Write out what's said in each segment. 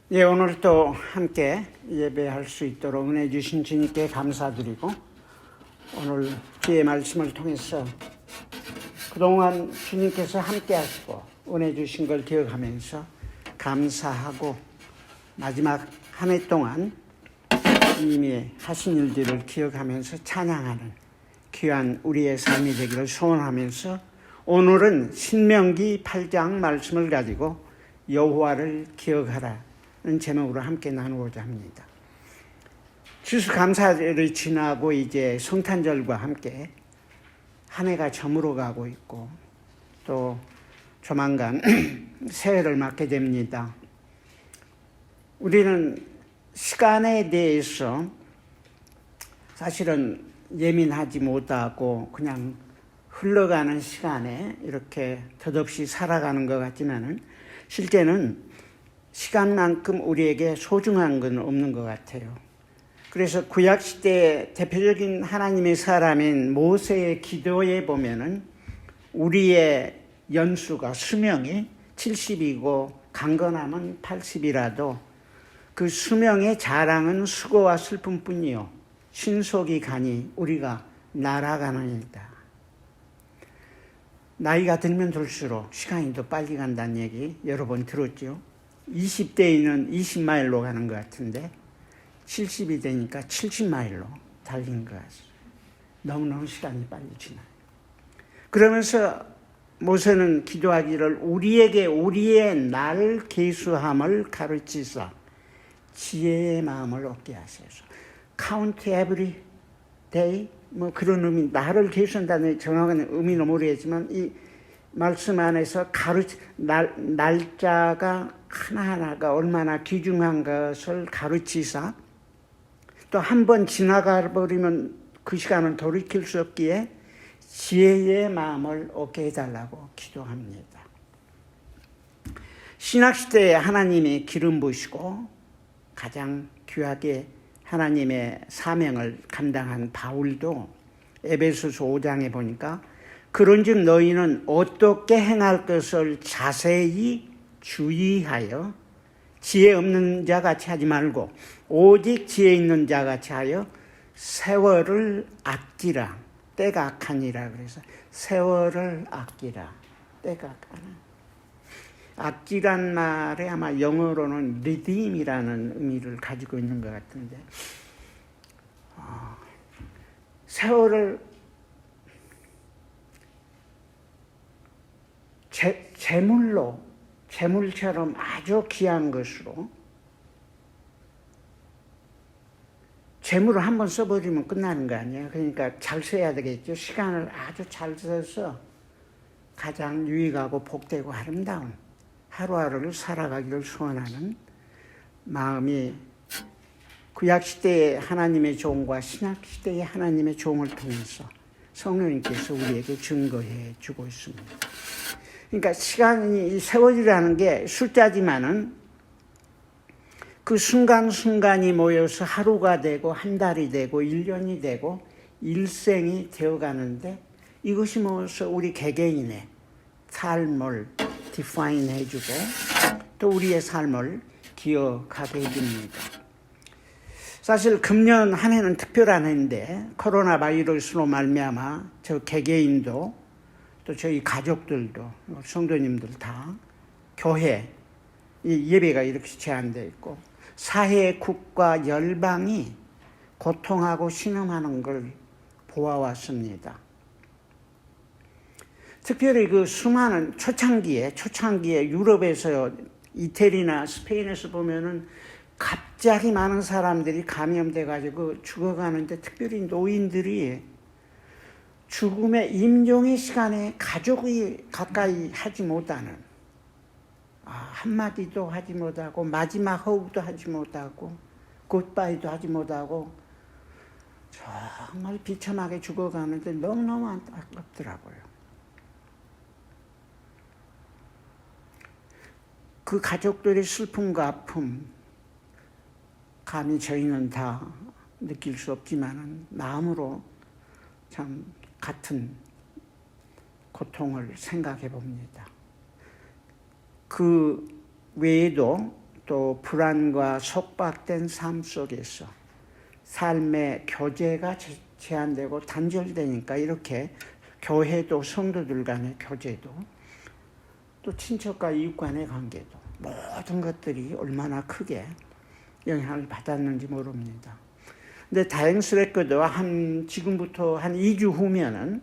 예, 오늘 또 함께 예배할 수 있도록 은혜 주신 주님께 감사드리고, 오늘 주의 말씀을 통해서 그동안 주님께서 함께 하시고 은혜 주신 걸 기억하면서 감사하고, 마지막 한 해 동안 이미 하신 일들을 기억하면서 찬양하는 귀한 우리의 삶이 되기를 소원하면서, 오늘은 신명기 8장 말씀을 가지고 여호와를 기억하라 제목으로 함께 나누고자 합니다. 추수감사절이 지나고 이제 성탄절과 함께 한 해가 저물어 가고 있고, 또 조만간 새해를 맞게 됩니다. 우리는 시간에 대해서 사실은 예민하지 못하고 그냥 흘러가는 시간에 이렇게 덧없이 살아가는 것 같지만은, 실제는 시간만큼 우리에게 소중한 건 없는 것 같아요. 그래서 구약시대의 대표적인 하나님의 사람인 모세의 기도에 보면은 우리의 연수가, 수명이 70이고 강건함은 80이라도 그 수명의 자랑은 수고와 슬픔뿐이요 신속이 가니 우리가 날아가는 일이다. 나이가 들면 들수록 시간이 더 빨리 간다는 얘기 여러 번 들었죠. 20대에는 20마일로 가는 것 같은데 70이 되니까 70마일로 달리는 것 같아요. 너무너무 시간이 빨리 지나요. 그러면서 모세는 기도하기를, 우리에게 우리의 날 계수함을 가르치사 지혜의 마음을 얻게 하소서. Count every day, 뭐 그런 의미, 나를 계수한다는 정확한 의미는 모르겠지만 이 말씀 안에서 날짜가 하나하나가 얼마나 귀중한 것을 가르치사, 또 한 번 지나가 버리면 그 시간은 돌이킬 수 없기에 지혜의 마음을 얻게 해달라고 기도합니다. 신학시대에 하나님이 기름 부으시고 가장 귀하게 하나님의 사명을 감당한 바울도 에베소서 5장에 보니까, 그런즉 너희는 어떻게 행할 것을 자세히 주의하여 지혜 없는 자 같이 하지 말고 오직 지혜 있는 자 같이 하여 세월을 아끼라. 때가 악하니라. 그래서 세월을 아끼라. 때가 악하나. 아끼란 말에 아마 영어로는 redeem이라는 의미를 가지고 있는 것 같은데, 세월을 재물처럼 아주 귀한 것으로, 재물을 한번 써버리면 끝나는 거 아니에요. 그러니까 잘 써야 되겠죠. 시간을 아주 잘 써서 가장 유익하고 복되고 아름다운 하루하루를 살아가기를 소원하는 마음이 구약시대의 하나님의 종과 신약시대의 하나님의 종을 통해서 성령님께서 우리에게 증거해 주고 있습니다. 그러니까 시간이, 세월이라는 게 숫자지만은 그 순간순간이 모여서 하루가 되고 한 달이 되고 1년이 되고 일생이 되어가는데, 이것이 모여서 우리 개개인의 삶을 디파인 해주고 또 우리의 삶을 기억하게 해줍니다. 사실 금년 한 해는 특별한 해인데, 코로나 바이러스로 말미암아 저 개개인도 또 저희 가족들도 성도님들 다 교회 이 예배가 이렇게 제한되어 있고, 사회, 국가, 열방이 고통하고 신음하는 걸 보아왔습니다. 특별히 그 수많은 초창기에 유럽에서, 이태리나 스페인에서 보면은 갑자기 많은 사람들이 감염돼가지고 죽어가는데, 특별히 노인들이 죽음의 임종의 시간에 가족이 가까이 하지 못하는, 한마디도 하지 못하고 마지막 호흡도 하지 못하고 굿바이도 하지 못하고 정말 비참하게 죽어가는데 너무너무 안타깝더라고요. 그 가족들의 슬픔과 아픔, 감히 저희는 다 느낄 수 없지만 마음으로 참 같은 고통을 생각해 봅니다. 그 외에도 또 불안과 속박된 삶 속에서 삶의 교제가 제한되고 단절되니까 이렇게 교회도 성도들 간의 교제도 또 친척과 이웃 간의 관계도 모든 것들이 얼마나 크게 영향을 받았는지 모릅니다. 근데 다행스럽게도 지금부터 한 2주 후면은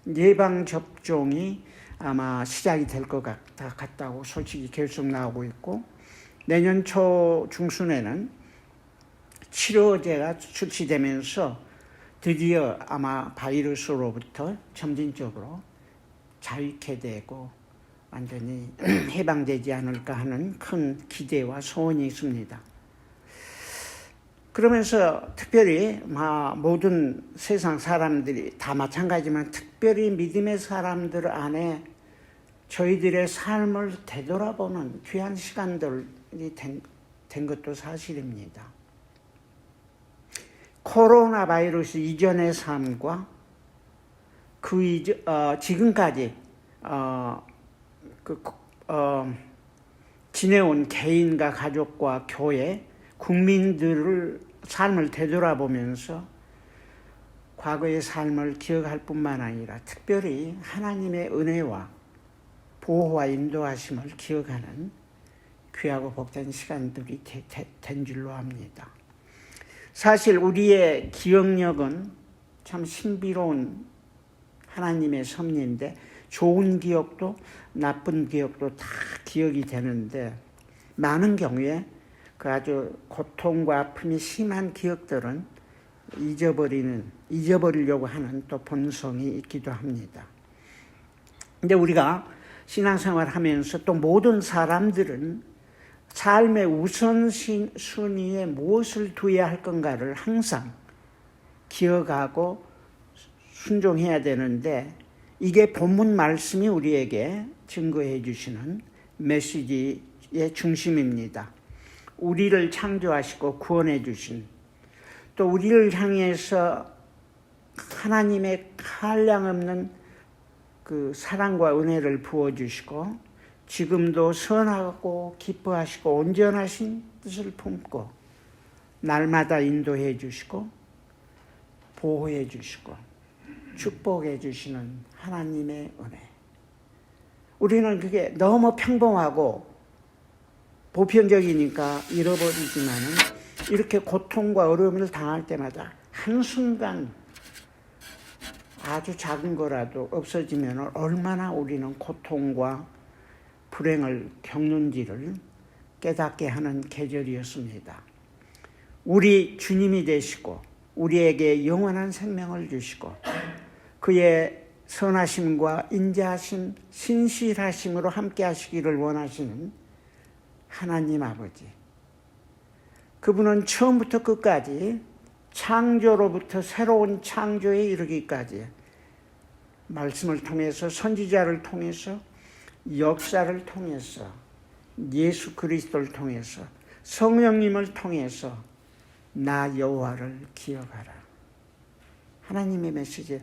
예방접종이 아마 시작이 될 것 같다고 소식이 계속 나오고 있고, 내년 초 중순에는 치료제가 출시되면서 드디어 아마 바이러스로부터 점진적으로 자유케 되고 완전히 해방되지 않을까 하는 큰 기대와 소원이 있습니다. 그러면서 특별히 모든 세상 사람들이 다 마찬가지지만 특별히 믿음의 사람들 안에 저희들의 삶을 되돌아보는 귀한 시간들이 된 것도 사실입니다. 코로나 바이러스 이전의 삶과 지금까지 지내온 개인과 가족과 교회, 국민들을 삶을 되돌아보면서 과거의 삶을 기억할 뿐만 아니라 특별히 하나님의 은혜와 보호와 인도하심을 기억하는 귀하고 복된 시간들이 된 줄로 압니다. 사실 우리의 기억력은 참 신비로운 하나님의 섭리인데, 좋은 기억도 나쁜 기억도 다 기억이 되는데, 많은 경우에 그 아주 고통과 아픔이 심한 기억들은 잊어버리려고 하는 또 본성이 있기도 합니다. 근데 우리가 신앙생활 하면서 또 모든 사람들은 삶의 우선순위에 무엇을 두어야 할 건가를 항상 기억하고 순종해야 되는데, 이게 본문 말씀이 우리에게 증거해 주시는 메시지의 중심입니다. 우리를 창조하시고 구원해 주신, 또 우리를 향해서 하나님의 한량없는 그 사랑과 은혜를 부어주시고 지금도 선하고 기뻐하시고 온전하신 뜻을 품고 날마다 인도해 주시고 보호해 주시고 축복해 주시는 하나님의 은혜. 우리는 그게 너무 평범하고 보편적이니까 잃어버리지만은, 이렇게 고통과 어려움을 당할 때마다 한순간 아주 작은 거라도 없어지면 얼마나 우리는 고통과 불행을 겪는지를 깨닫게 하는 계절이었습니다. 우리 주님이 되시고 우리에게 영원한 생명을 주시고 그의 선하심과 인자하심, 신실하심으로 함께 하시기를 원하시는 하나님 아버지, 그분은 처음부터 끝까지 창조로부터 새로운 창조에 이르기까지 말씀을 통해서, 선지자를 통해서, 역사를 통해서, 예수 그리스도를 통해서, 성령님을 통해서 나 여호와를 기억하라. 하나님의 메시지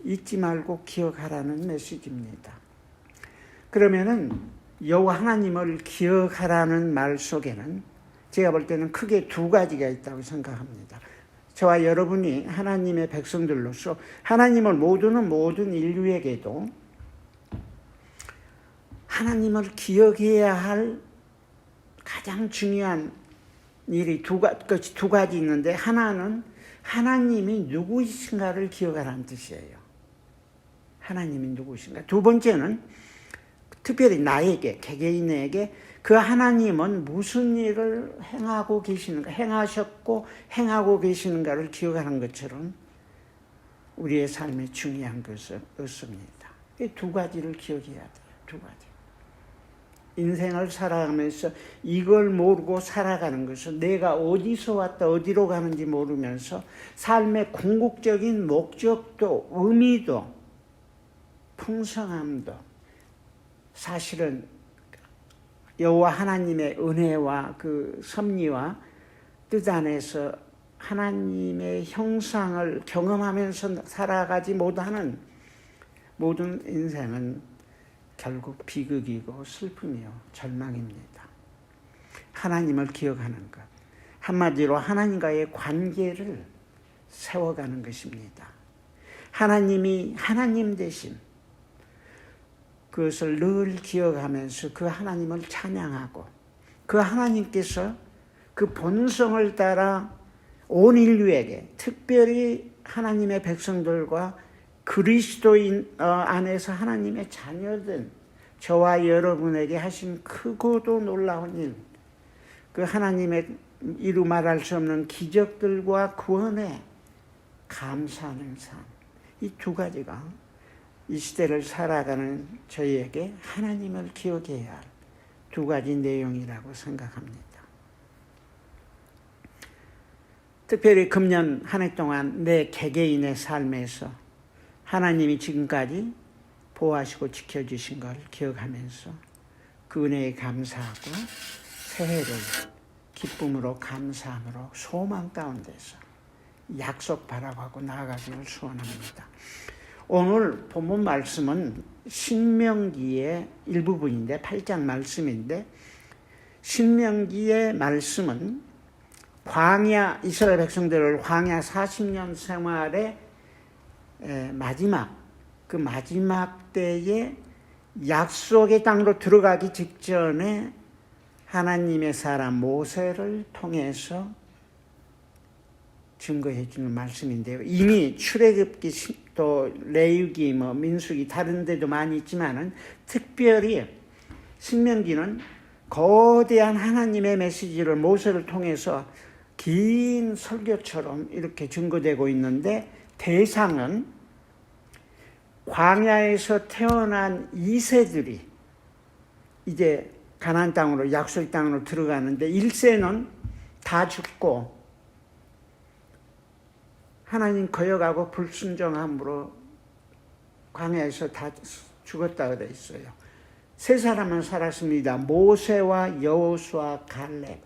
잊지 말고 기억하라는 메시지입니다. 그러면은 여호와 하나님을 기억하라는 말 속에는 제가 볼 때는 크게 두 가지가 있다고 생각합니다. 저와 여러분이 하나님의 백성들로서 하나님을 모두는 모든 인류에게도 하나님을 기억해야 할 가장 중요한 일이 두 가지 있는데, 하나는 하나님이 누구이신가를 기억하라는 뜻이에요. 하나님이 누구이신가. 두 번째는 특별히 나에게, 개개인에게 그 하나님은 무슨 일을 행하고 계시는가, 행하셨고 행하고 계시는가를 기억하는 것처럼 우리의 삶에 중요한 것은 없습니다. 이 두 가지를 기억해야 돼요. 두 가지. 인생을 살아가면서 이걸 모르고 살아가는 것은 내가 어디서 왔다 어디로 가는지 모르면서 삶의 궁극적인 목적도 의미도 풍성함도 사실은 여호와 하나님의 은혜와 그 섭리와 뜻 안에서 하나님의 형상을 경험하면서 살아가지 못하는 모든 인생은 결국 비극이고 슬픔이요 절망입니다. 하나님을 기억하는 것. 한마디로 하나님과의 관계를 세워가는 것입니다. 하나님이 하나님 되심, 그것을 늘 기억하면서 그 하나님을 찬양하고 그 하나님께서 그 본성을 따라 온 인류에게, 특별히 하나님의 백성들과 그리스도인 안에서 하나님의 자녀된 저와 여러분에게 하신 크고도 놀라운 일, 그 하나님의 이루 말할 수 없는 기적들과 구원에 감사하는 삶, 이 두 가지가 이 시대를 살아가는 저희에게 하나님을 기억해야 할 두 가지 내용이라고 생각합니다. 특별히 금년 한 해 동안 내 개개인의 삶에서 하나님이 지금까지 보호하시고 지켜주신 걸 기억하면서 그 은혜에 감사하고 새해를 기쁨으로 감사함으로 소망 가운데서 약속 바라보고 나아가기를 소원합니다. 오늘 본문 말씀은 신명기의 일부분인데 8장 말씀인데, 신명기의 말씀은 광야, 이스라엘 백성들을 광야 40년 생활의 마지막 때에 약속의 땅으로 들어가기 직전에 하나님의 사람 모세를 통해서 증거해 주는 말씀인데요. 이미 출애굽기, 또 레위기, 민수기 다른 데도 많이 있지만은 특별히 신명기는 거대한 하나님의 메시지를 모세를 통해서 긴 설교처럼 이렇게 증거되고 있는데, 대상은 광야에서 태어난 2세들이 이제 가나안 땅으로, 약속 땅으로 들어가는데 1세는 다 죽고 하나님 거역하고 불순종함으로 광야에서 다 죽었다고 되어 있어요. 세 사람은 살았습니다. 모세와 여호수아, 갈렙.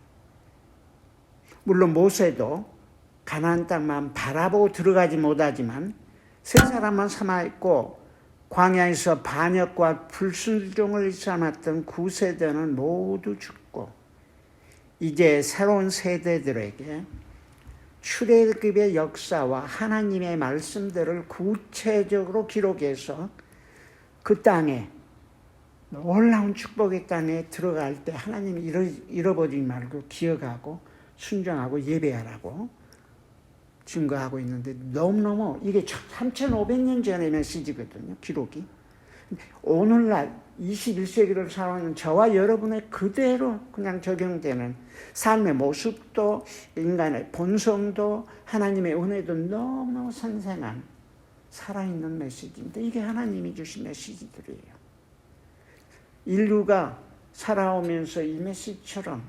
물론 모세도 가나안 땅만 바라보고 들어가지 못하지만 세 사람만 삼아있고, 광야에서 반역과 불순종을 삼았던 9세대는 모두 죽고, 이제 새로운 세대들에게 출애굽의 역사와 하나님의 말씀들을 구체적으로 기록해서 그 땅에, 놀라운 축복의 땅에 들어갈 때 하나님이 잃어버리지 말고 기억하고 순종하고 예배하라고 증거하고 있는데, 너무너무 이게 3,500년 전의 메시지거든요, 기록이. 오늘날 21세기를 살아가는 저와 여러분의 그대로 그냥 적용되는 삶의 모습도, 인간의 본성도, 하나님의 은혜도 너무너무 생생한 살아있는 메시지인데, 이게 하나님이 주신 메시지들이에요. 인류가 살아오면서 이 메시지처럼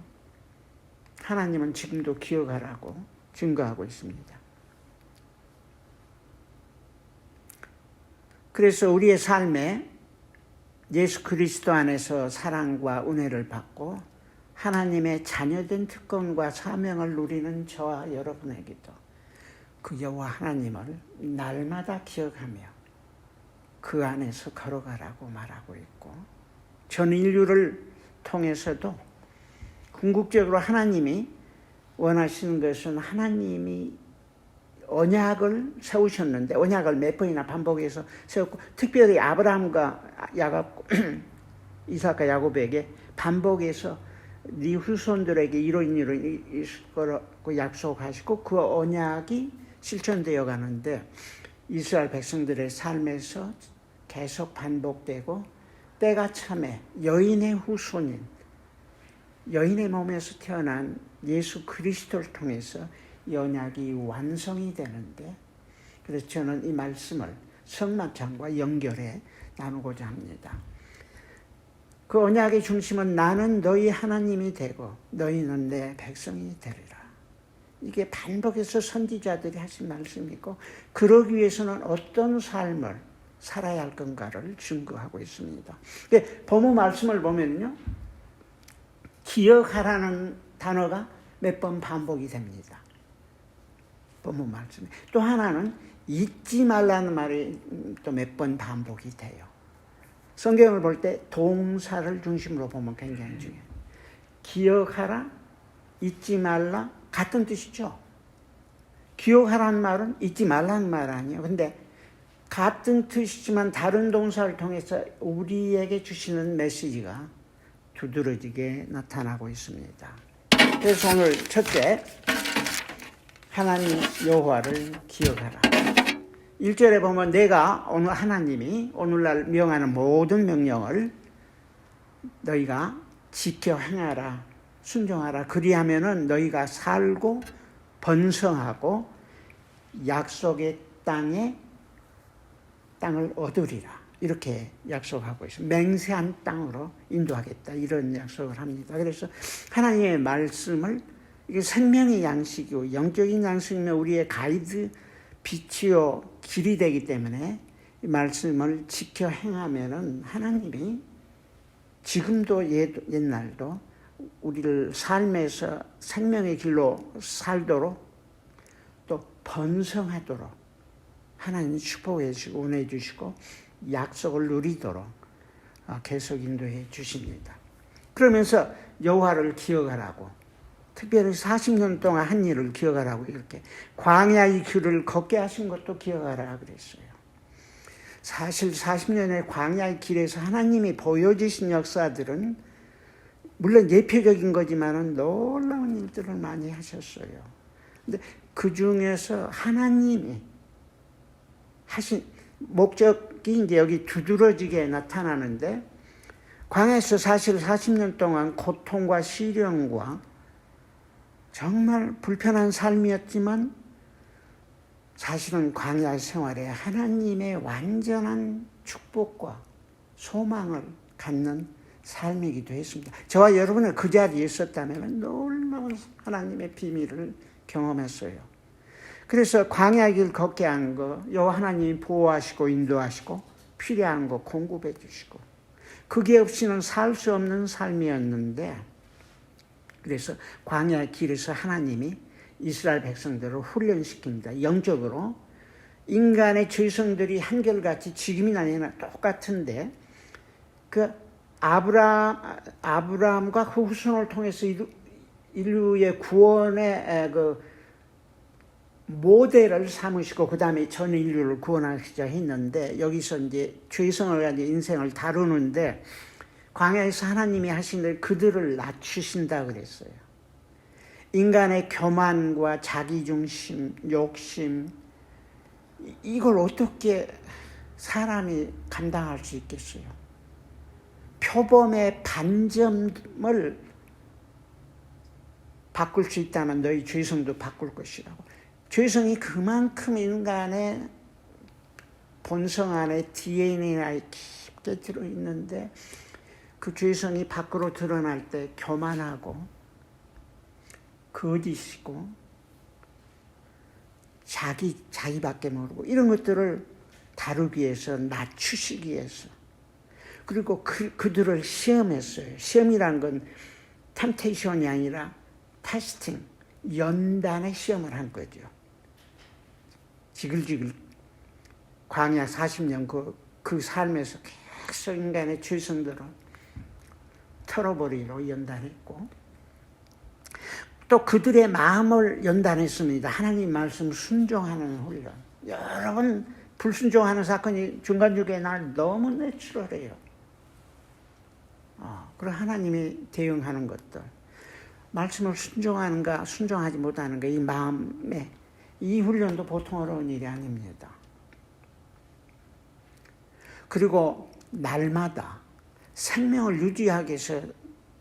하나님은 지금도 기억하라고 증거하고 있습니다. 그래서 우리의 삶에 예수 그리스도 안에서 사랑과 은혜를 받고 하나님의 자녀된 특권과 사명을 누리는 저와 여러분에게도 그 여호와 하나님을 날마다 기억하며 그 안에서 걸어가라고 말하고 있고, 전 인류를 통해서도 궁극적으로 하나님이 원하시는 것은, 하나님이 언약을 세우셨는데, 언약을 몇 번이나 반복해서 세웠고, 특별히 아브라함과 야곱, 이삭과 야곱에게 반복해서 네 후손들에게 이런 일이 있을 거라고 약속하시고, 그 언약이 실천되어 가는데 이스라엘 백성들의 삶에서 계속 반복되고, 때가 참에 여인의 후손인, 여인의 몸에서 태어난 예수 그리스도를 통해서 이 언약이 완성이 되는데, 그래서 저는 이 말씀을 성막장과 연결해 나누고자 합니다. 그 언약의 중심은 나는 너희 하나님이 되고 너희는 내 백성이 되리라. 이게 반복해서 선지자들이 하신 말씀이고, 그러기 위해서는 어떤 삶을 살아야 할 건가를 증거하고 있습니다. 본문 말씀을 보면요, 기억하라는 단어가 몇 번 반복이 됩니다. 본문 말씀에. 또 하나는 잊지 말라는 말이 또 몇 번 반복이 돼요. 성경을 볼 때 동사를 중심으로 보면 굉장히 중요해요. 기억하라, 잊지 말라 같은 뜻이죠. 기억하라는 말은 잊지 말라는 말 아니에요. 근데 같은 뜻이지만 다른 동사를 통해서 우리에게 주시는 메시지가 두드러지게 나타나고 있습니다. 그래서 오늘 첫째, 하나님 여호와를 기억하라. 1절에 보면 내가 오늘 하나님이 오늘날 명하는 모든 명령을 너희가 지켜 행하라, 순종하라. 그리하면은 너희가 살고 번성하고 약속의 땅을 얻으리라. 이렇게 약속하고 있습니다. 맹세한 땅으로 인도하겠다. 이런 약속을 합니다. 그래서 하나님의 말씀을, 이게 생명의 양식이고 영적인 양식이면 우리의 가이드, 빛이요 길이 되기 때문에 이 말씀을 지켜 행하면은 하나님이 지금도 옛날도 우리를 삶에서 생명의 길로 살도록 또 번성하도록 하나님 축복해 주시고 은혜 주시고 약속을 누리도록 계속 인도해 주십니다. 그러면서 여호와를 기억하라고, 특별히 40년 동안 한 일을 기억하라고, 이렇게 광야의 길을 걷게 하신 것도 기억하라 그랬어요. 사실 40년의 광야의 길에서 하나님이 보여주신 역사들은 물론 예표적인 거지만은 놀라운 일들을 많이 하셨어요. 근데 그 중에서 하나님이 하신 목적이 이제 여기 두드러지게 나타나는데, 광야에서 사실 40년 동안 고통과 시련과 정말 불편한 삶이었지만 사실은 광야 생활에 하나님의 완전한 축복과 소망을 갖는 삶이기도 했습니다. 저와 여러분은 그 자리에 있었다면 놀라운 하나님의 비밀을 경험했어요. 그래서 광야 길 걷게 한 거, 여호와 하나님이 보호하시고 인도하시고 필요한 거 공급해 주시고, 그게 없이는 살 수 없는 삶이었는데, 그래서 광야 길에서 하나님이 이스라엘 백성들을 훈련시킵니다. 영적으로 인간의 죄성들이 한결같이 지금이나 아니나 똑같은데, 그 아브라함과 그 후손을 통해서 인류의 구원의 그 모델을 삼으시고 그 다음에 전 인류를 구원하시자 했는데, 여기서 이제 죄성을 가지고 인생을 다루는데 광야에서 하나님이 하신 일, 그들을 낮추신다 그랬어요. 인간의 교만과 자기중심, 욕심, 이걸 어떻게 사람이 감당할 수 있겠어요? 표범의 반점을 바꿀 수 있다면 너희 죄성도 바꿀 것이라고. 죄성이 그만큼 인간의 본성 안에 DNA에 깊게 들어있는데, 그 죄성이 밖으로 드러날 때 교만하고 거짓이고 자기밖에 모르고 이런 것들을 다루기 위해서, 낮추시기 위해서, 그리고 그들을 시험했어요. 시험이란 건 템테이션이 아니라 테스팅, 연단의 시험을 한 거죠. 지글지글 광야 40년 그 삶에서 계속 인간의 죄성들을 털어버리러 연단했고, 또 그들의 마음을 연단했습니다. 하나님 말씀 순종하는 훈련. 여러분, 불순종하는 사건이 중간중간에 날 너무 내추럴해요. 그리고 하나님이 대응하는 것들, 말씀을 순종하는가 순종하지 못하는가, 이 마음에 이 훈련도 보통 어려운 일이 아닙니다. 그리고 날마다 생명을 유지하기 위해서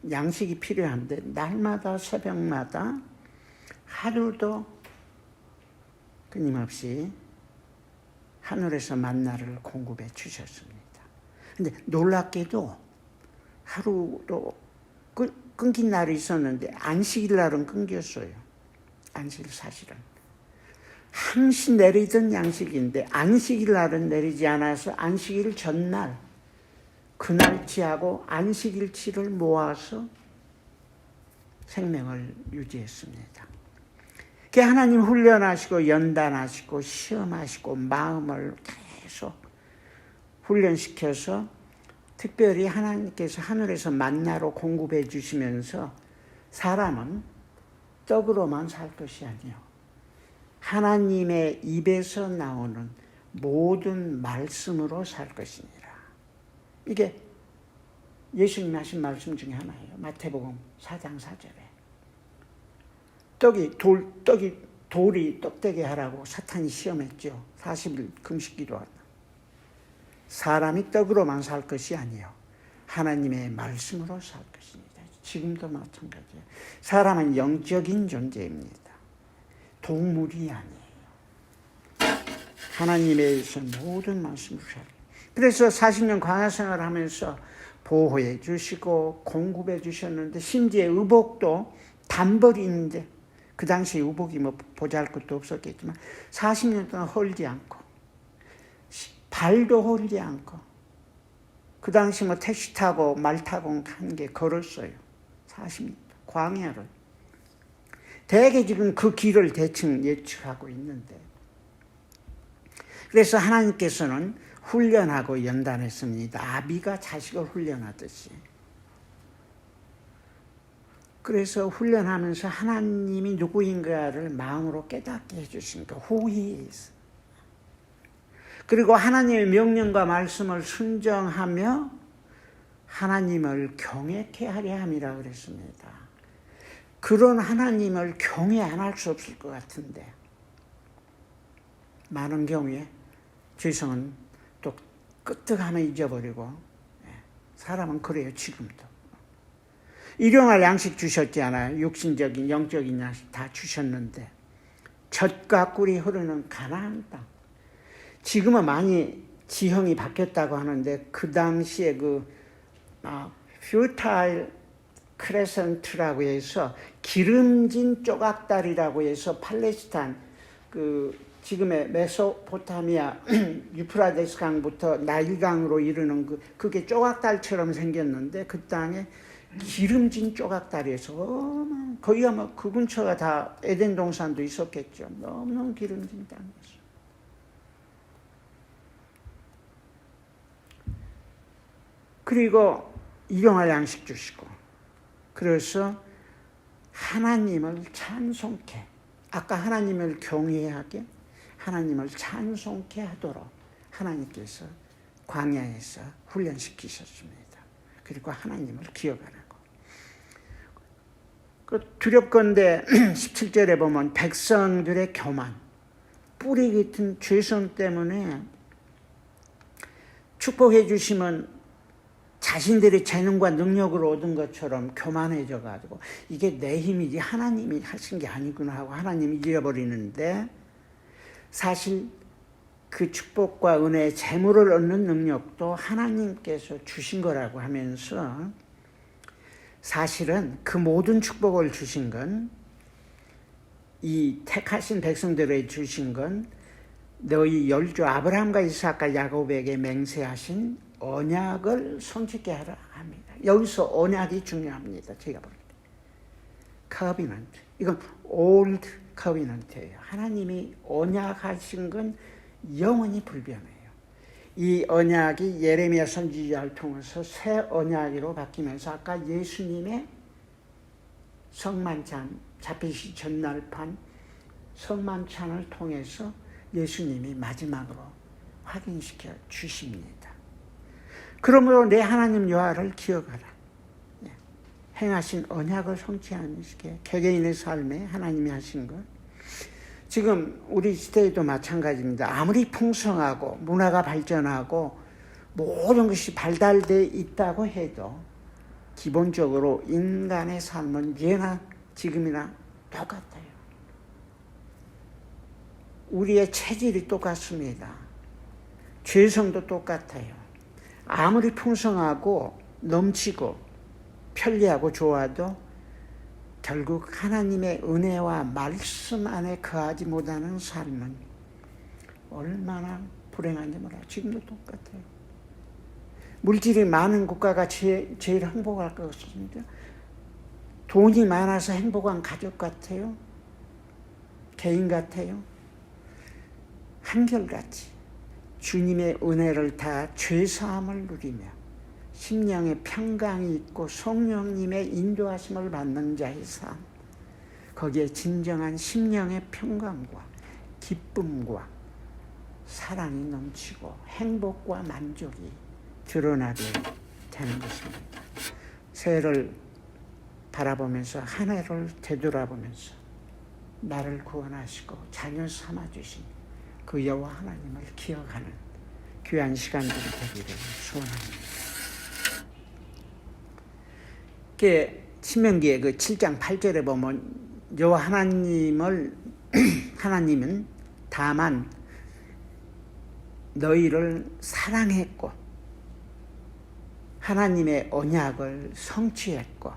양식이 필요한데, 날마다 새벽마다 하루도 끊임없이 하늘에서 만나를 공급해 주셨습니다. 근데 놀랍게도 하루도 끊긴 날이 있었는데 안식일 날은 끊겼어요. 안식일 사실은 항시 내리던 양식인데 안식일 날은 내리지 않아서 안식일 전날 그날치하고 안식일치를 모아서 생명을 유지했습니다. 하나님 훈련하시고 연단하시고 시험하시고 마음을 계속 훈련시켜서 특별히 하나님께서 하늘에서 만나로 공급해 주시면서 사람은 떡으로만 살 것이 아니요 하나님의 입에서 나오는 모든 말씀으로 살 것이니라. 이게 예수님이 하신 말씀 중에 하나예요. 마태복음 4장 4절에 돌이 떡되게 하라고 사탄이 시험했죠. 40일 금식 기도하다. 사람이 떡으로만 살 것이 아니요 하나님의 말씀으로 살 것입니다. 지금도 마찬가지예요. 사람은 영적인 존재입니다. 동물이 아니에요. 하나님에 의해서 모든 말씀을 살아요. 그래서 40년 광야 생활을 하면서 보호해 주시고 공급해 주셨는데 심지어 의복도 단벌이 있는데 그 당시 의복이 뭐 보잘것도 없었겠지만 40년 동안 헐지 않고 발도 헐지 않고 그 당시 뭐 택시 타고 말 타고 한 게 걸었어요. 40년 광야를. 대개 지금 그 길을 대충 예측하고 있는데 그래서 하나님께서는 훈련하고 연단했습니다. 아비가 자식을 훈련하듯이. 그래서 훈련하면서 하나님이 누구인가를 마음으로 깨닫게 해주신 거. Who he is. 그리고 하나님의 명령과 말씀을 순종하며 하나님을 경외케 하려 함이라 그랬습니다. 그런 하나님을 경외 안 할 수 없을 것 같은데 많은 경우에 죄성은 또 끄떡하면 잊어버리고 사람은 그래요. 지금도. 일용할 양식 주셨잖아요. 육신적인 영적인 양식 다 주셨는데 젖과 꿀이 흐르는 가나안 땅. 지금은 많이 지형이 바뀌었다고 하는데 그 당시에 퓨타일 크레센트라고 해서 기름진 조각다리라고 해서 팔레스타인 지금의 메소포타미아 유프라데스 강부터 나일강으로 이르는 그게 조각달처럼 생겼는데 그 땅에 기름진 조각다리에서 거기가 뭐 그 근처가 다 에덴 동산도 있었겠죠. 너무너무 기름진 땅이었어요. 그리고 일용할 양식 주시고 그래서 하나님을 찬송케 아까 하나님을 경외하게 하나님을 찬송케 하도록 하나님께서 광야에서 훈련시키셨습니다. 그리고 하나님을 기억하라고. 두렵건대 17절에 보면 백성들의 교만, 뿌리 같은 죄성 때문에 축복해 주시면 자신들의 재능과 능력으로 얻은 것처럼 교만해져가지고 이게 내 힘이지 하나님이 하신 게 아니구나 하고 하나님이 잃어버리는데 사실 그 축복과 은혜의 재물을 얻는 능력도 하나님께서 주신 거라고 하면서 사실은 그 모든 축복을 주신 건 이 택하신 백성들에게 주신 건 너희 열조 아브라함과 이삭과 야곱에게 맹세하신 언약을 손짓게 하라 합니다. 여기서 언약이 중요합니다. 제가 볼 때. covenant. 이건 old covenant예요. 하나님이 언약하신 건 영원히 불변해요. 이 언약이 예레미야 선지자를 통해서 새 언약으로 바뀌면서 아까 예수님의 성만찬 잡히시 전날 판 성만찬을 통해서 예수님이 마지막으로 확인시켜 주십니다. 그러므로 내 하나님 여호와를 기억하라. 행하신 언약을 성취하는 시기에 개개인의 삶에 하나님이 하신 것. 지금 우리 시대에도 마찬가지입니다. 아무리 풍성하고 문화가 발전하고 모든 것이 발달되어 있다고 해도 기본적으로 인간의 삶은 예나 지금이나 똑같아요. 우리의 체질이 똑같습니다. 죄성도 똑같아요. 아무리 풍성하고 넘치고 편리하고 좋아도 결국 하나님의 은혜와 말씀 안에 거하지 못하는 삶은 얼마나 불행한지 몰라요. 지금도 똑같아요. 물질이 많은 국가가 제일 행복할 것 같습니다. 돈이 많아서 행복한 가족 같아요. 개인 같아요. 한결같이 주님의 은혜를 다 죄사함을 누리며 심령의 평강이 있고 성령님의 인도하심을 받는 자의 삶, 거기에 진정한 심령의 평강과 기쁨과 사랑이 넘치고 행복과 만족이 드러나게 되는 것입니다. 새해를 바라보면서 한 해를 되돌아보면서 나를 구원하시고 자녀 삼아주신 그 여호와 하나님을 기억하는 귀한 시간들이 되기를 소원합니다. 신명기의 그 7장 8절에 보면 여호와 하나님은 다만 너희를 사랑했고 하나님의 언약을 성취했고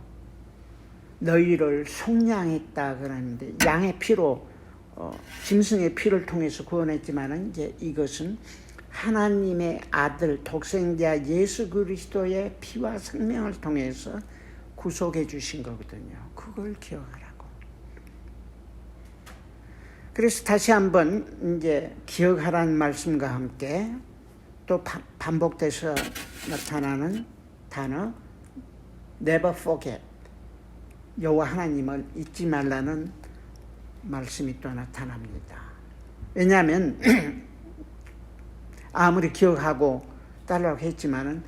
너희를 속량했다 그러는데, 양의 피로 짐승의 피를 통해서 구원했지만은 이제 이것은 하나님의 아들 독생자 예수 그리스도의 피와 생명을 통해서 구속해 주신 거거든요. 그걸 기억하라고. 그래서 다시 한번 이제 기억하라는 말씀과 함께 또 반복돼서 나타나는 단어 never forget, 여호와 하나님을 잊지 말라는 말씀이 또 나타납니다. 왜냐하면 아무리 기억하고 따르라고 했지만은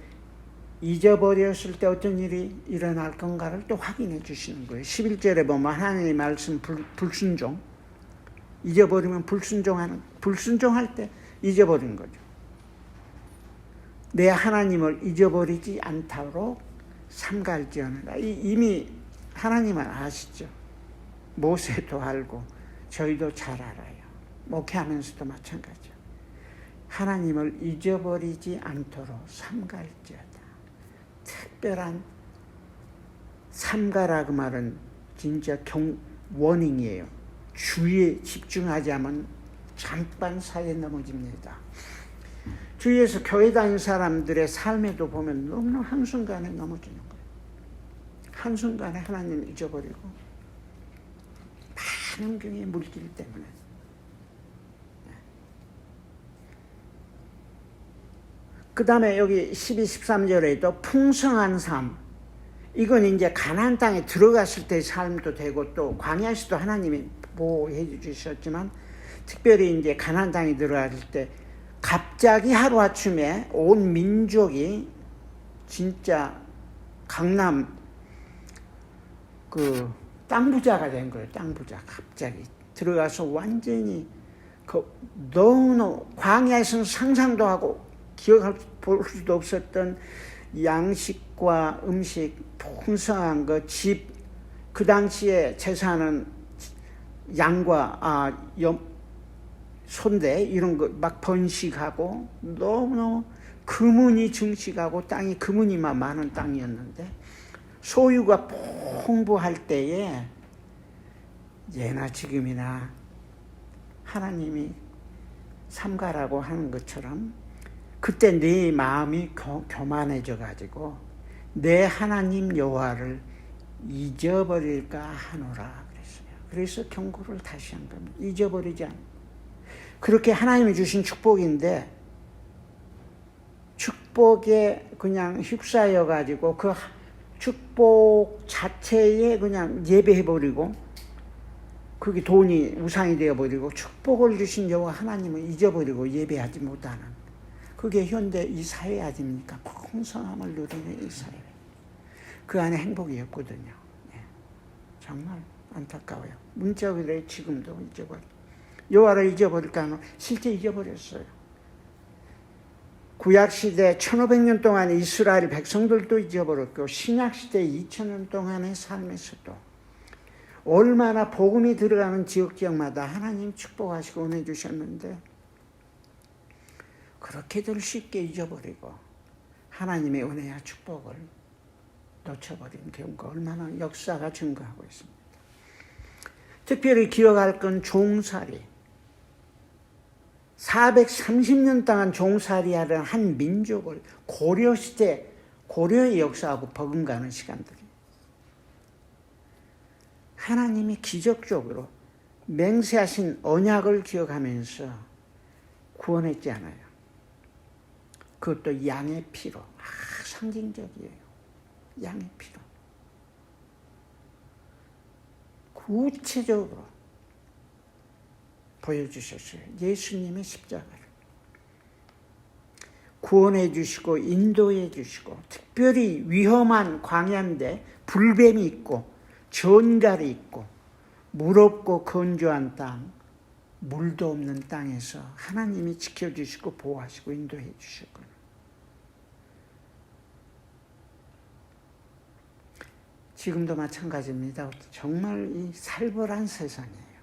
잊어버렸을 때 어떤 일이 일어날 건가를 또 확인해 주시는 거예요. 11절에 보면 하나님의 말씀 불순종, 잊어버리면 불순종할 때 잊어버린 거죠. 내 하나님을 잊어버리지 않도록 삼갈지어느라. 이미 하나님은 아시죠. 모세도 알고 저희도 잘 알아요. 목회하면서도 마찬가지죠. 하나님을 잊어버리지 않도록 삼갈지어다. 특별한 삼가라 그 말은 진짜 워닝이에요. 주의에 집중하지 않으면 잠깐 사이에 넘어집니다. 주위에서 교회 다니는 사람들의 삶에도 보면 너무나 한순간에 넘어지는 거예요. 한순간에 하나님을 잊어버리고 많은 경우의 물길 때문에. 그 다음에 여기 12, 13절에도 풍성한 삶, 이건 이제 가나안 땅에 들어갔을 때의 삶도 되고 또 광야에서도 하나님이 보호해 주셨지만 특별히 이제 가나안 땅에 들어갔을 때 갑자기 하루아침에 온 민족이 진짜 강남 그 땅 부자가 된 거예요. 땅 부자. 갑자기 들어가서 완전히 너무너무 광야에서는 상상도 하고 볼 수도 없었던 양식과 음식, 풍성한 거, 집, 그 당시에 제사는 양과 소인데 이런 거 막 번식하고 너무너무 금은이 증식하고 땅이 금은이만 많은 땅이었는데 소유가 풍부할 때에 예나 지금이나 하나님이 삼가라고 하는 것처럼 그때 네 마음이 교만해져 가지고 내 하나님 여호와를 잊어버릴까 하노라 그랬어요. 그래서 경고를 다시 한 겁니다. 잊어버리지 않아. 그렇게 하나님이 주신 축복인데 축복에 그냥 휩싸여 가지고 그 축복 자체에 그냥 예배해버리고 그게 돈이 우상이 되어버리고 축복을 주신 여호와 하나님을 잊어버리고 예배하지 못하는, 그게 현대 이 사회 아닙니까? 풍성함을 누리는 이 사회. 그 안에 행복이 없거든요. 네. 정말 안타까워요. 문자 그대로 지금도 잊어버려. 여호와를 잊어버릴까 하면 실제 잊어버렸어요. 구약시대 1500년 동안 이스라엘 백성들도 잊어버렸고 신약시대 2000년 동안의 삶에서도 얼마나 복음이 들어가는 지역마다 하나님 축복하시고 은혜 주셨는데 그렇게들 쉽게 잊어버리고 하나님의 은혜와 축복을 놓쳐버린 경우가 얼마나 역사가 증거하고 있습니다. 특별히 기억할 건 종살이. 430년 동안 종살이하던 한 민족을 고려시대, 고려의 역사하고 버금가는 시간들이 하나님이 기적적으로 맹세하신 언약을 기억하면서 구원했지 않아요. 그것도 양의 피로. 상징적이에요. 양의 피로. 구체적으로 보여주셨어요. 예수님의 십자가를. 구원해 주시고 인도해 주시고, 특별히 위험한 광야인데 불뱀이 있고 전갈이 있고 물 없고 건조한 땅, 물도 없는 땅에서 하나님이 지켜주시고 보호하시고 인도해 주셨거든요. 지금도 마찬가지입니다. 정말 이 살벌한 세상이에요.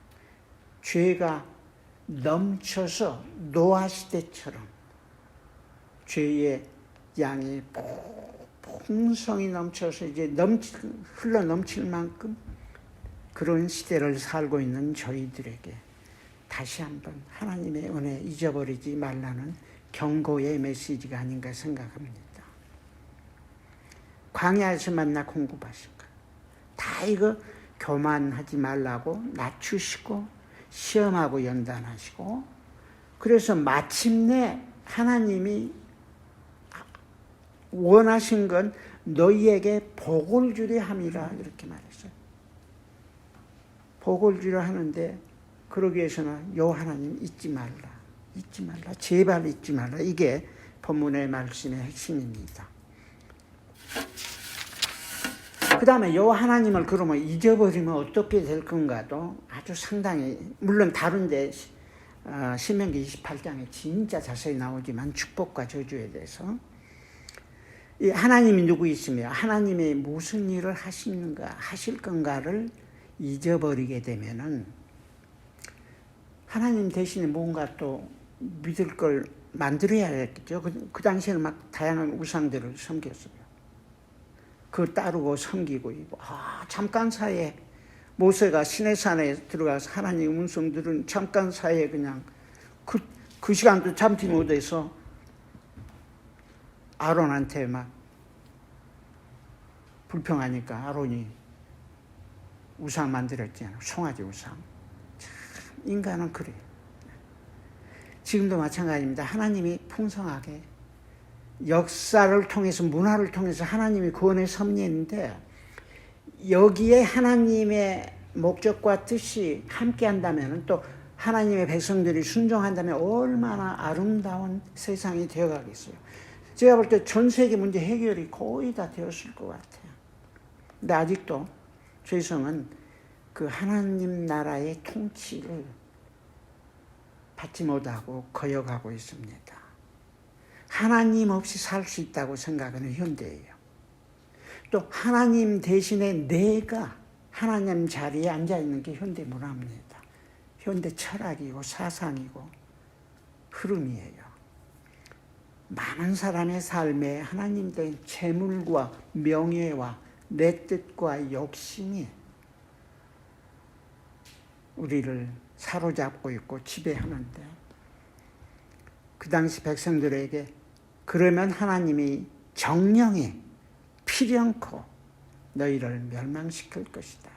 죄가 넘쳐서 노아시대처럼 죄의 양이 풍성이 넘쳐서 이제 흘러 넘칠 만큼 그런 시대를 살고 있는 저희들에게 다시 한번 하나님의 은혜 잊어버리지 말라는 경고의 메시지가 아닌가 생각합니다. 광야에서 만나 공급하신 거. 다 이거 교만하지 말라고 낮추시고 시험하고 연단하시고, 그래서 마침내 하나님이 원하신 건 너희에게 복을 주려 함이라 이렇게 말했어요. 복을 주려 하는데 그러기 위해서는 요 하나님 잊지 말라. 잊지 말라. 제발 잊지 말라. 이게 본문의 말씀의 핵심입니다. 그 다음에 요 하나님을 그러면 잊어버리면 어떻게 될 건가도 아주 상당히, 물론 다른데 신명기 28장에 진짜 자세히 나오지만 축복과 저주에 대해서 이 하나님이 누구이시며 하나님이 무슨 일을 하실 건가를 잊어버리게 되면은 하나님 대신에 뭔가 또 믿을 걸 만들어야겠죠. 그 당시에는 막 다양한 우상들을 섬겼어요. 그 따르고 섬기고 있고, 잠깐 사이에 모세가 시내산에 들어가서 하나님의 음성 들은 잠깐 사이에 그냥 그 시간도 잠시 못해서 아론한테 막 불평하니까 아론이 우상 만들었잖아요. 송아지 우상. 참 인간은 그래요. 지금도 마찬가지입니다. 하나님이 풍성하게 역사를 통해서, 문화를 통해서 하나님이 구원의 섭리인데 여기에 하나님의 목적과 뜻이 함께 한다면, 또 하나님의 백성들이 순종한다면 얼마나 아름다운 세상이 되어가겠어요. 제가 볼 때 전 세계 문제 해결이 거의 다 되었을 것 같아요. 근데 아직도 죄성은 그 하나님 나라의 통치를 받지 못하고 거역하고 있습니다. 하나님 없이 살 수 있다고 생각하는 현대예요. 또 하나님 대신에 내가 하나님 자리에 앉아있는 게 현대 문화입니다. 현대 철학이고 사상이고 흐름이에요. 많은 사람의 삶에 하나님 된 재물과 명예와 내 뜻과 욕심이 우리를 사로잡고 있고 지배하는데, 그 당시 백성들에게 그러면 하나님이 정령에 필연코 너희를 멸망시킬 것이다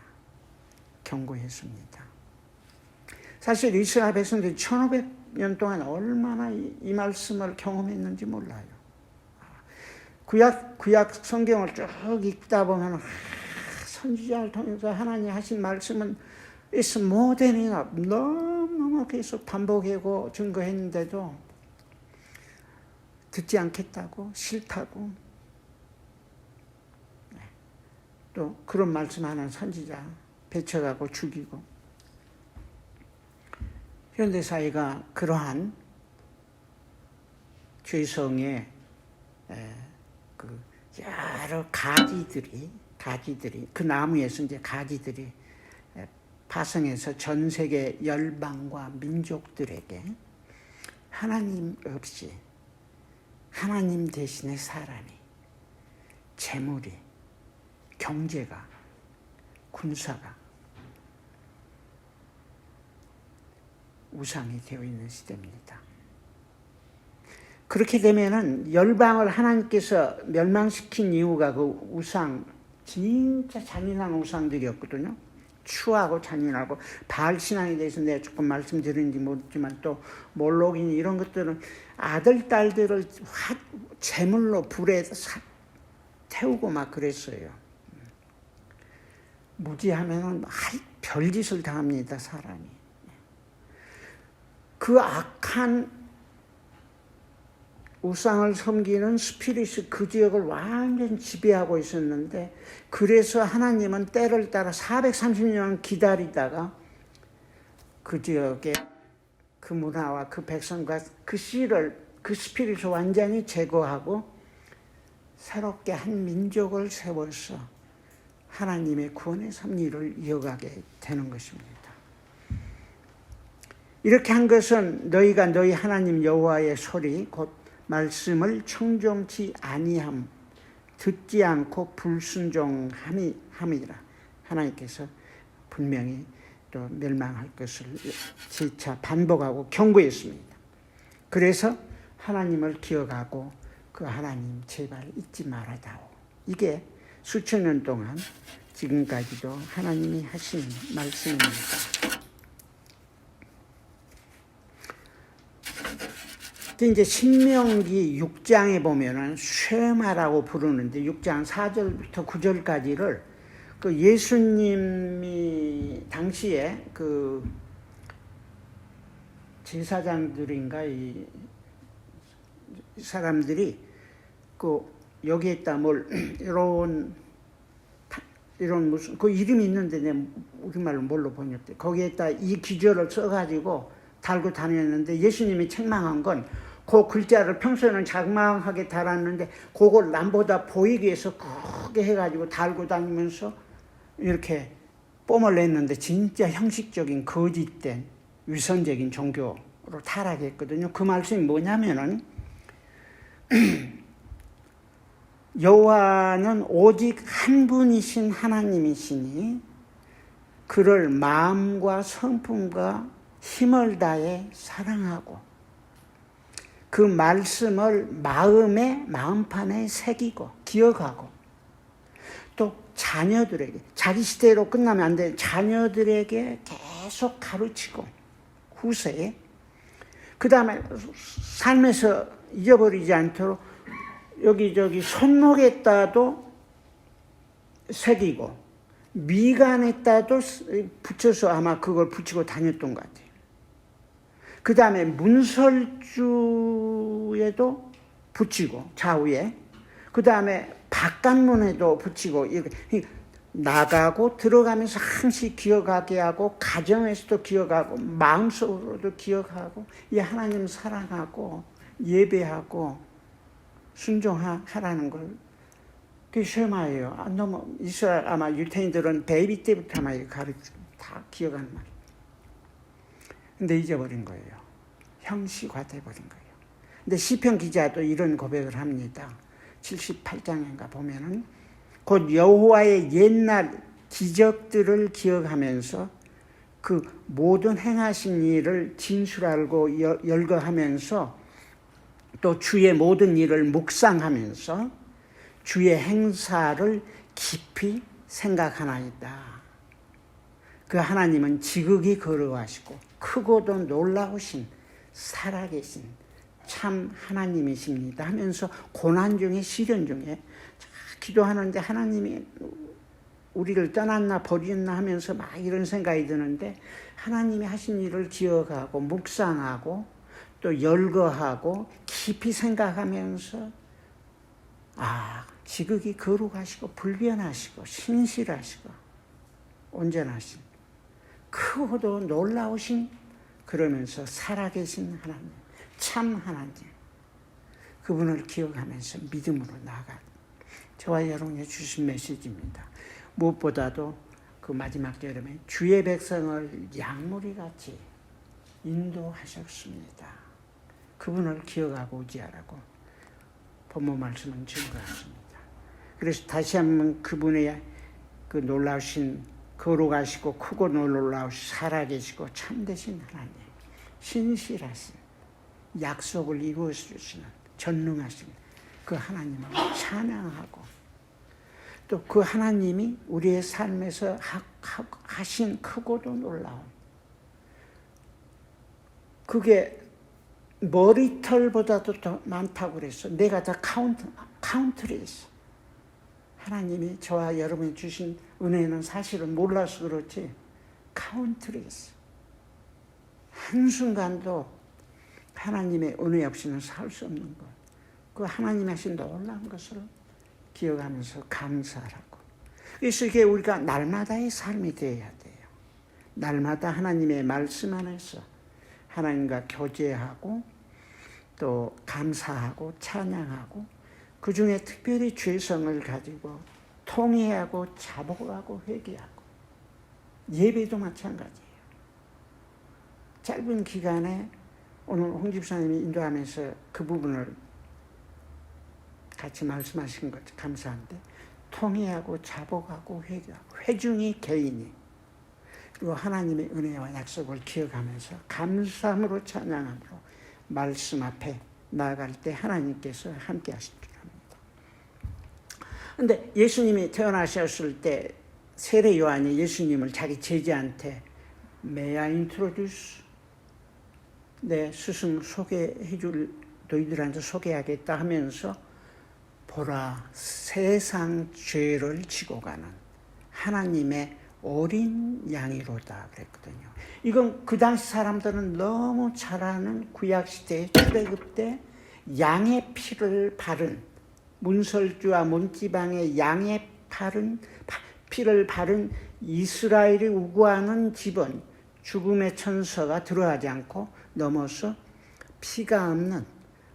경고했습니다. 사실 이스라엘 백성들이 1500년 동안 얼마나 이 말씀을 경험했는지 몰라요. 구약 성경을 쭉 읽다 보면 선지자를 통해서 하나님 하신 말씀은 It's more than enough. 너무 계속 반복하고 증거했는데도 듣지 않겠다고, 싫다고, 또 그런 말씀하는 선지자 배척하고 죽이고, 현대사회가 그러한 죄성의 그 여러 가지들이 그 나무에서 이제 가지들이 파생해서 전 세계 열방과 민족들에게 하나님 없이 하나님 대신에 사람이, 재물이, 경제가, 군사가 우상이 되어 있는 시대입니다. 그렇게 되면은 열방을 하나님께서 멸망시킨 이유가 그 우상, 진짜 잔인한 우상들이었거든요. 추하고 잔인하고 바알 신앙에 대해서 내가 조금 말씀드렸는지 모르지만 또 몰록이니 이런 것들은 아들 딸들을 제물로 불에 태우고 막 그랬어요. 무지하면은 별짓을 다 합니다, 사람이. 그 악한 우상을 섬기는 스피릿이 그 지역을 완전 지배하고 있었는데, 그래서 하나님은 때를 따라 430년 기다리다가 그 지역에 그 문화와 그 백성과 그 씨를, 그 스피릿을 완전히 제거하고 새롭게 한 민족을 세워서 하나님의 구원의 섭리를 이어가게 되는 것입니다. 이렇게 한 것은 너희가 너희 하나님 여호와의 소리 곧 말씀을 청종치 아니함, 듣지 않고 불순종함이라. 하나님께서 분명히 또 멸망할 것을 재차 반복하고 경고했습니다. 그래서 하나님을 기억하고 그 하나님 제발 잊지 말아다오. 이게 수천 년 동안 지금까지도 하나님이 하신 말씀입니다. 이제 신명기 6장에 보면은 쉐마라고 부르는데 6장 4절부터 9절까지를 그 예수님이 당시에 그 제사장들인가 이 사람들이 그 여기에다 뭘 이런 무슨 그 이름이 있는데 내 우리말로 뭘로 번역돼? 거기에다 이 기절을 써가지고 달고 다녔는데 예수님이 책망한 건 그 글자를 평소에는 자그마하게 달았는데 그걸 남보다 보이기 위해서 크게 해가지고 달고 다니면서 이렇게 뽐을 냈는데 진짜 형식적인 거짓된 위선적인 종교로 타락했거든요. 그 말씀이 뭐냐면은 여호와는 오직 한 분이신 하나님이시니 그를 마음과 성품과 힘을 다해 사랑하고 그 말씀을 마음판에 새기고 기억하고 또 자녀들에게 자기 시대로 끝나면 안 돼. 자녀들에게 계속 가르치고 후세에 그 다음에 삶에서 잊어버리지 않도록 여기저기 손목에다도 새기고 미간에다도 붙여서 아마 그걸 붙이고 다녔던 것 같아요. 그 다음에 문설주에도 붙이고 좌우에 그 다음에 바깥문에도 붙이고 이렇게 나가고 들어가면서 항상 기억하게 하고 가정에서도 기억하고 마음속으로도 기억하고 이 하나님 사랑하고 예배하고 순종하라는 걸 그게 쉐마예요. 너무 이스라엘 아마 유태인들은 베이비 때부터 아마 다 기억하는 말이에요. 근데 잊어버린 거예요. 형식화돼 버린 거예요. 근데 시편 기자도 이런 고백을 합니다. 78장인가 보면은 곧 여호와의 옛날 기적들을 기억하면서 그 모든 행하신 일을 진술하고 열거하면서 또 주의 모든 일을 묵상하면서 주의 행사를 깊이 생각하나이다. 그 하나님은 지극히 거룩하시고 크고도 놀라우신 살아계신 참 하나님이십니다 하면서 고난 중에 시련 중에 기도하는데 하나님이 우리를 떠났나 버렸나 하면서 막 이런 생각이 드는데 하나님이 하신 일을 기억하고 묵상하고 또 열거하고 깊이 생각하면서 지극히 거룩하시고 불변하시고 신실하시고 온전하신 크고도 놀라우신 그러면서 살아계신 하나님 참 하나님 그분을 기억하면서 믿음으로 나아가 저와 여러분이 주신 메시지입니다. 무엇보다도 그 마지막 절에 주의 백성을 양무리같이 인도하셨습니다. 그분을 기억하고 의지하라고 본문 말씀은 증거하십니다. 그래서 다시 한번 그분의 그 놀라우신 거룩하시고 크고 놀라우신 살아계시고 참되신 하나님 신실하신 약속을 이루어주시는 전능하신 그 하나님을 찬양하고 또 그 하나님이 우리의 삶에서 하신 크고도 놀라운, 그게 머리털보다도 더 많다고 그랬어. 내가 다 카운트를 했어. 하나님이 저와 여러분이 주신 은혜는 사실은 몰라서 그렇지 카운트를 했어. 한순간도 하나님의 은혜 없이는 살 수 없는 것. 그 하나님이 하신 놀라운 것을 기억하면서 감사하라고. 그래서 이게 우리가 날마다의 삶이 되어야 돼요. 날마다 하나님의 말씀 안에서 하나님과 교제하고 또 감사하고 찬양하고, 그 중에 특별히 죄성을 가지고 통회하고 자복하고 회개하고, 예배도 마찬가지예요. 짧은 기간에 오늘 홍 집사님이 인도하면서 그 부분을 같이 말씀하신 것 감사한데, 통회하고 자복하고 회개하고, 회중이 개인이, 그리고 하나님의 은혜와 약속을 기억하면서 감사함으로 찬양함으로 말씀 앞에 나아갈 때 하나님께서 함께 하실 줄 압니다. 그런데 예수님이 태어나셨을 때 세례 요한이 예수님을 자기 제자한테 May I introduce, 내 스승 소개해 줄, 너희들한테 소개하겠다 하면서 보라 세상 죄를 지고 가는 하나님의 어린 양이로다 그랬거든요. 이건 그 당시 사람들은 너무 잘 아는 구약시대의 출애굽 때 양의 피를 바른, 문설주와 문지방의 양의 피를 바른 이스라엘이 우구하는 집은 죽음의 천사가 들어가지 않고 넘어서 피가 없는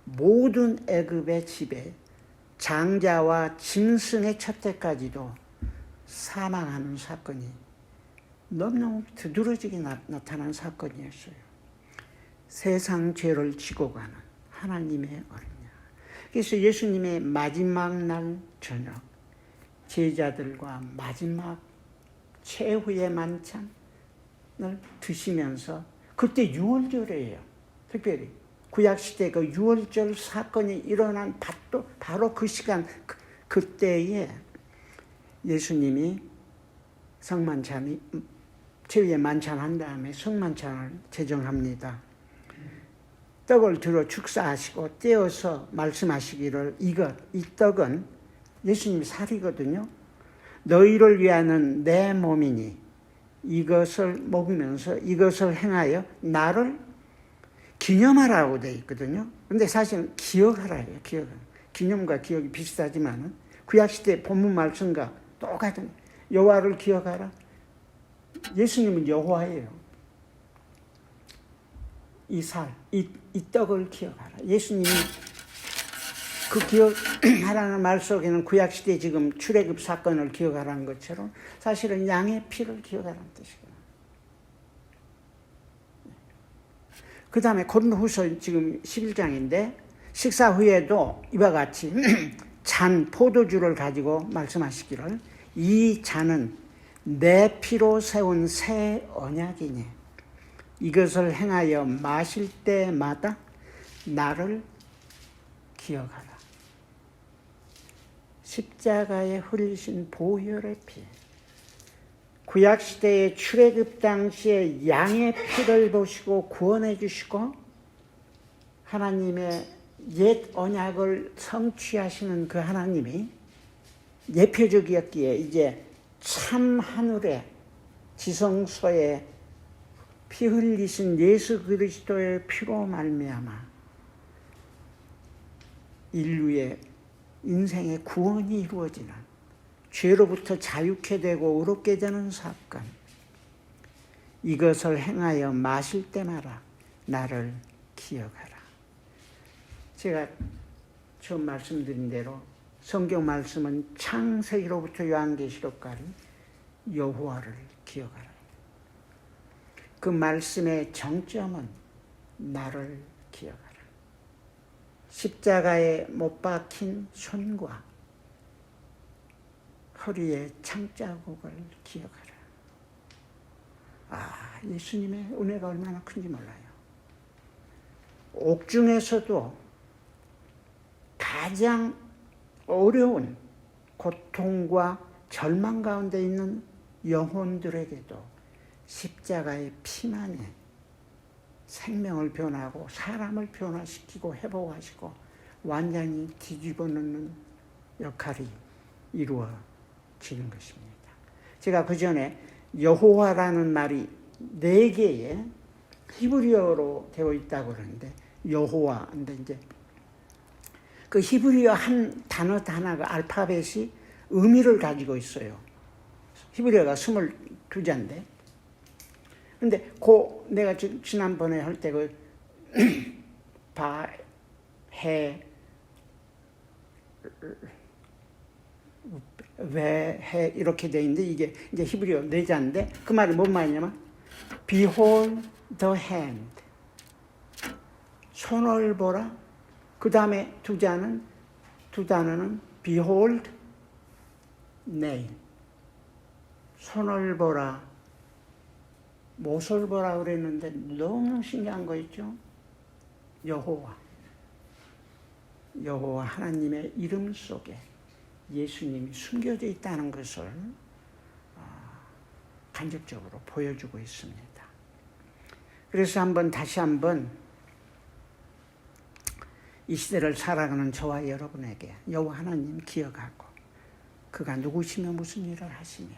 모든 애굽의 집에 장자와 짐승의 첫째까지도 사망하는 사건이 너무너무 두드러지게 나타난 사건이었어요. 세상 죄를 지고 가는 하나님의 어린 양. 그래서 예수님의 마지막 날 저녁, 제자들과 마지막 최후의 만찬을 드시면서, 그때 유월절이에요. 특별히 구약시대 그 유월절 사건이 일어난 바로 그 시간, 그때에 예수님이 최후의 만찬한 다음에 성만찬을 제정합니다. 떡을 들어 축사하시고 떼어서 말씀하시기를, 이 떡은 예수님의 살이거든요. 너희를 위하는 내 몸이니 이것을 먹으면서 이것을 행하여 나를 기념하라고 되어 있거든요. 근데 사실은 기억하라예요. 기념과 기억이 비슷하지만 구약시대 본문 말씀과 똑같은, 여호와를 기억하라. 예수님은 여호와예요. 이 떡을 기억하라. 예수님이 그 기억하라는 말 속에는 구약시대 지금 출애굽 사건을 기억하라는 것처럼 사실은 양의 피를 기억하라는 뜻이에요. 그 다음에 고린도후서 지금 11장인데 식사 후에도 이와 같이 잔 포도주를 가지고 말씀하시기를, 이 잔은 내 피로 세운 새 언약이니 이것을 행하여 마실 때마다 나를 기억하라. 십자가에 흘리신 보혈의 피, 구약시대의 출애굽 당시에 양의 피를 보시고 구원해 주시고 하나님의 옛 언약을 성취하시는 그 하나님이 예표적이었기에 이제 참 하늘의 지성소에 피 흘리신 예수 그리스도의 피로 말미암아 인류의 인생의 구원이 이루어지는, 죄로부터 자유케 되고 의롭게 되는 사건, 이것을 행하여 마실 때마다 나를 기억하라. 제가 처음 말씀드린 대로 성경 말씀은 창세기로부터 요한계시록까지 여호와를 기억하라. 그 말씀의 정점은 나를 기억하라. 십자가에 못 박힌 손과 허리에 창자국을 기억하라. 예수님의 은혜가 얼마나 큰지 몰라요. 옥중에서도 가장 어려운 고통과 절망 가운데 있는 영혼들에게도 십자가의 피만이 생명을 변화하고 사람을 변화시키고 회복하시고 완전히 뒤집어 놓는 역할이 이루어지는 것입니다. 제가 그 전에 여호와라는 말이 4개의 히브리어로 되어 있다고 그러는데, 여호와인데 이제 그 히브리어 한 단어 하나가 알파벳이 의미를 가지고 있어요. 히브리어가 22자인데. 근데 내가 지난번에 할 때 바, 해, 왜, 해 이렇게 돼 있는데 이게 이제 히브리어 4자인데 그 말이 뭔 말이냐면 Behold the hand. 손을 보라. 그 다음에 두 단어는 behold name. 손을 보라. 무엇을 보라 그랬는데 너무 신기한 거 있죠? 여호와 하나님의 이름 속에 예수님이 숨겨져 있다는 것을 간접적으로 보여주고 있습니다. 그래서 다시 한번 이 시대를 살아가는 저와 여러분에게 여호와 하나님 기억하고 그가 누구시며 무슨 일을 하시며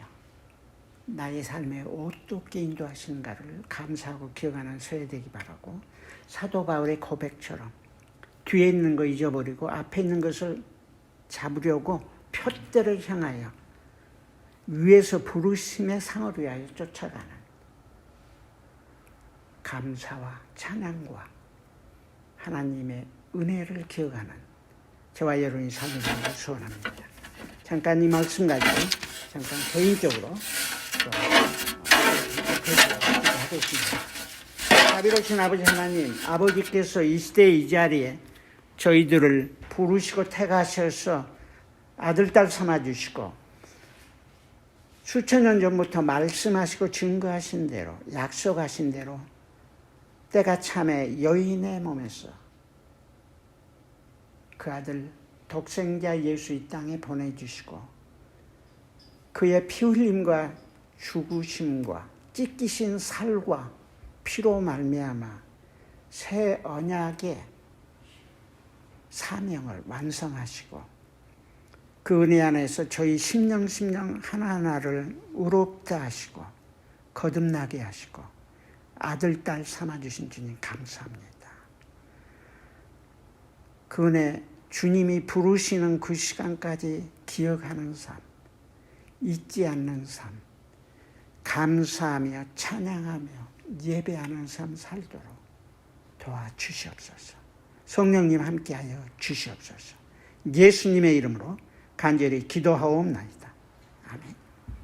나의 삶에 어떻게 인도하시는가를 감사하고 기억하는 새해 되기 바라고, 사도 바울의 고백처럼 뒤에 있는 거 잊어버리고 앞에 있는 것을 잡으려고 표대를 향하여 위에서 부르심의 상을 위하여 쫓아가는 감사와 찬양과 하나님의 은혜를 기억하는 저와 여러분이 살기를 소원합니다. 잠깐 이 말씀 가지고 잠깐 개인적으로 하겠습니다. 자비로우신 아버지 하나님, 아버지께서 이 시대 이 자리에 저희들을 부르시고 택하셔서 아들, 딸 삼아주시고 수천 년 전부터 말씀하시고 증거하신 대로, 약속하신 대로 때가 참에 여인의 몸에서 그 아들 독생자 예수 이 땅에 보내주시고 그의 피 흘림과 죽으심과 찢기신 살과 피로 말미암아 새 언약의 사명을 완성하시고 그 은혜 안에서 저희 심령 하나하나를 의롭다 하시고 거듭나게 하시고 아들, 딸 삼아주신 주님 감사합니다. 그 은혜 주님이 부르시는 그 시간까지 기억하는 삶, 잊지 않는 삶, 감사하며 찬양하며 예배하는 삶 살도록 도와주시옵소서. 성령님 함께하여 주시옵소서. 예수님의 이름으로 간절히 기도하옵나이다. 아멘.